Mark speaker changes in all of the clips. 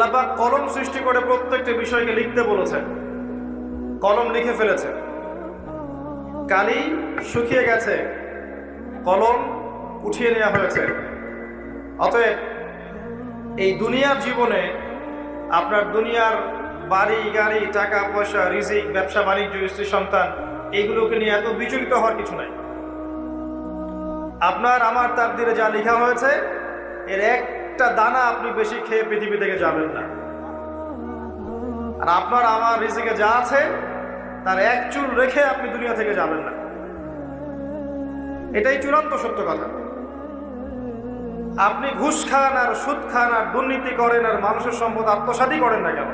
Speaker 1: আল্লাহ পাক কলম সৃষ্টি করে প্রত্যেকটা বিষয়কে লিখতে বলেছেন। কলম লিখে ফেলেছে, কালি শুকিয়ে গেছে, কলম উঠিয়ে নেওয়া হয়েছে। অতএব এই দুনিয়ার জীবনে আপনার দুনিয়ার বাড়ি গাড়ি, টাকা পয়সা, রিজিক, ব্যবসা বাণিজ্য, স্ত্রী সন্তান, এইগুলোকে নিয়ে এত বিচলিত হওয়ার কিছু নাই। আপনার আমার তাকদিরে যা লেখা হয়েছে, এর একটা দানা আপনি বেশি খেয়ে পৃথিবী থেকে যাবেন না। আর আপনার আমার রিজিকে যা আছে তার এক চুল রেখে আপনি দুনিয়া থেকে যাবেন না। এটাই চূড়ান্ত সত্য কথা। আপনি ঘুষ খান আর সুদ খান আর দুর্নীতি করেন আর মানুষের সম্পদ আত্মসাৎই করেন না কেন,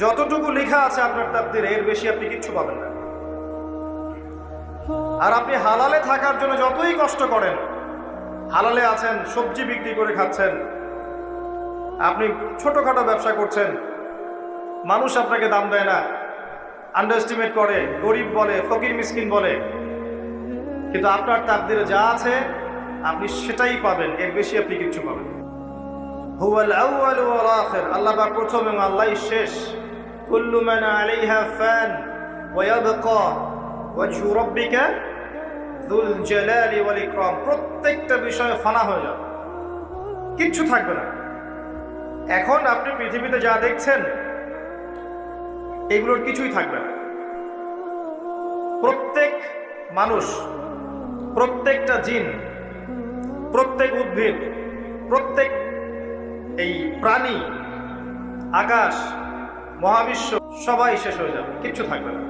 Speaker 1: যতটুকু লেখা আছে আপনার তাকদিরে এর বেশি আপনি কিচ্ছু পাবেন না। আর আপনি হালালে থাকার জন্য যতই কষ্ট করেন, হালালে আছেন, সবজি বিক্রি করে খাচ্ছেন, আপনি ছোটখাটো ব্যবসা করছেন, মানুষ আপনাকে দাম দেয় না, আন্ডারএস্টিমেট করে, গরিব বলে, ফকির মিসকিন বলে, কিন্তু আপনার তাকদিরে যা আছে আপনি সেটাই পাবেন, এর বেশি আপনি কিচ্ছু পাবেন। হুয়াল আউয়াল ওয়াল আখির, আল্লাহ পাক প্রথম এবং আল্লাহই শেষ। কুল্লু মান আলাইহা ফান ওয়া ইয়াবকা ওয়াজহু রাব্বিকা যুল জালালি ওয়াল ইকরাম। প্রত্যেকটা বিষয় ফানা হয়ে যাবে, কিচ্ছু থাকবে না। এখন আপনি পৃথিবীতে যা দেখছেন এগুলোর কিছুই থাকবে না। প্রত্যেক মানুষ, প্রত্যেকটা জিন, প্রত্যেক উদ্ভিদ, প্রত্যেক এই প্রাণী, আকাশ, মহাবিশ্ব সবাই শেষ হয়ে যাবে, কিচ্ছু থাকবে না।